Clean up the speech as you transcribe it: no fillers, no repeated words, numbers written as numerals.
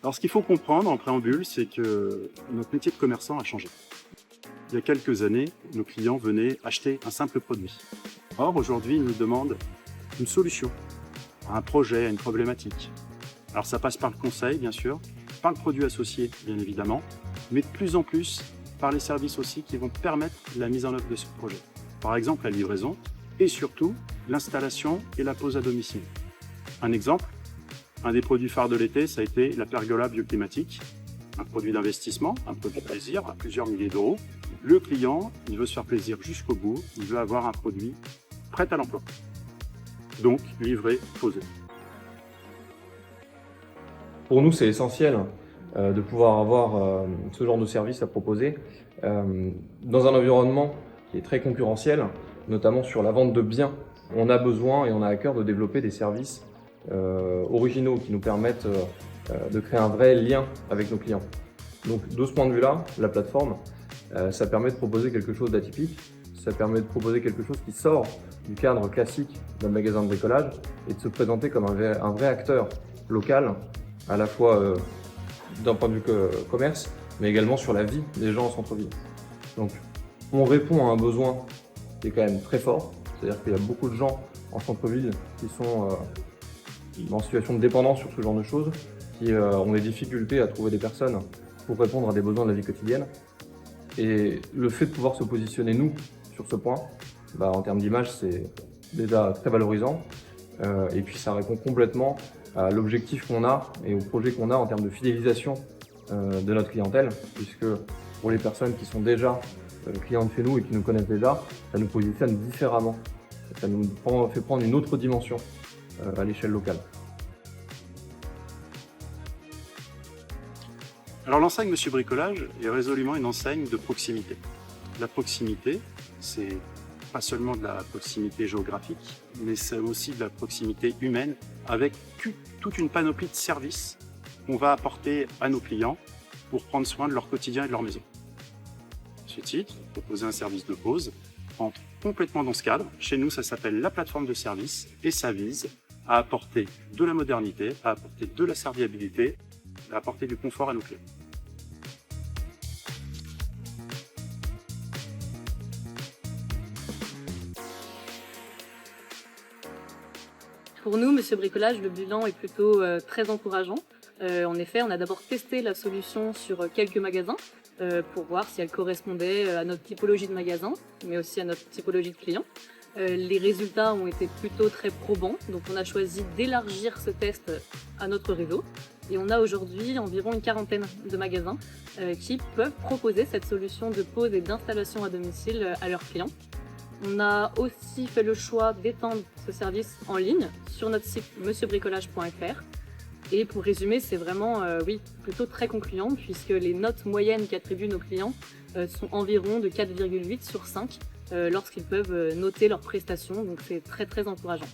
Alors, ce qu'il faut comprendre en préambule, c'est que notre métier de commerçant a changé. Il y a quelques années, nos clients venaient acheter un simple produit. Or, aujourd'hui, ils nous demandent une solution à un projet, à une problématique. Alors, ça passe par le conseil, bien sûr, par le produit associé, bien évidemment, mais de plus en plus par les services aussi qui vont permettre la mise en œuvre de ce projet. Par exemple, la livraison et surtout l'installation et la pose à domicile. Un exemple, un des produits phares de l'été, ça a été la pergola bioclimatique, un produit d'investissement, un produit de plaisir à plusieurs milliers d'euros. Le client, il veut se faire plaisir jusqu'au bout, il veut avoir un produit prêt à l'emploi. Donc, livré, posé. Pour nous, c'est essentiel de pouvoir avoir ce genre de service à proposer dans un environnement qui est très concurrentiel, notamment sur la vente de biens. On a besoin et on a à cœur de développer des services originaux qui nous permettent de créer un vrai lien avec nos clients. Donc de ce point de vue-là, la plateforme, ça permet de proposer quelque chose d'atypique, ça permet de proposer quelque chose qui sort du cadre classique d'un magasin de bricolage et de se présenter comme un vrai acteur local, à la fois d'un point de vue commerce, mais également sur la vie des gens en centre-ville. Donc on répond à un besoin qui est quand même très fort, c'est-à-dire qu'il y a beaucoup de gens en centre-ville qui sont en situation de dépendance sur ce genre de choses, qui ont des difficultés à trouver des personnes pour répondre à des besoins de la vie quotidienne. Et le fait de pouvoir se positionner, nous, sur ce point, en termes d'image, c'est déjà très valorisant. Et puis ça répond complètement à l'objectif qu'on a et au projet qu'on a en termes de fidélisation de notre clientèle, puisque pour les personnes qui sont déjà clientes chez nous et qui nous connaissent déjà, ça nous positionne différemment. Ça nous fait prendre une autre dimension à l'échelle locale. Alors l'enseigne Monsieur Bricolage est résolument une enseigne de proximité. La proximité, c'est pas seulement de la proximité géographique, mais c'est aussi de la proximité humaine avec toute une panoplie de services qu'on va apporter à nos clients pour prendre soin de leur quotidien et de leur maison. À ce titre, proposer un service de pose entre complètement dans ce cadre. Chez nous, ça s'appelle la plateforme de service et ça vise à apporter de la modernité, à apporter de la serviabilité, à apporter du confort à nos clients. Pour nous, Monsieur Bricolage, le bilan est plutôt très encourageant. En effet, on a d'abord testé la solution sur quelques magasins pour voir si elle correspondait à notre typologie de magasin, mais aussi à notre typologie de clients. Les résultats ont été plutôt très probants, donc on a choisi d'élargir ce test à notre réseau. Et on a aujourd'hui environ une quarantaine de magasins qui peuvent proposer cette solution de pose et d'installation à domicile à leurs clients. On a aussi fait le choix d'étendre ce service en ligne sur notre site monsieurbricolage.fr. Et pour résumer, c'est vraiment plutôt très concluant puisque les notes moyennes qu'attribuent nos clients sont environ de 4,8 sur 5 lorsqu'ils peuvent noter leurs prestations. Donc c'est très très encourageant.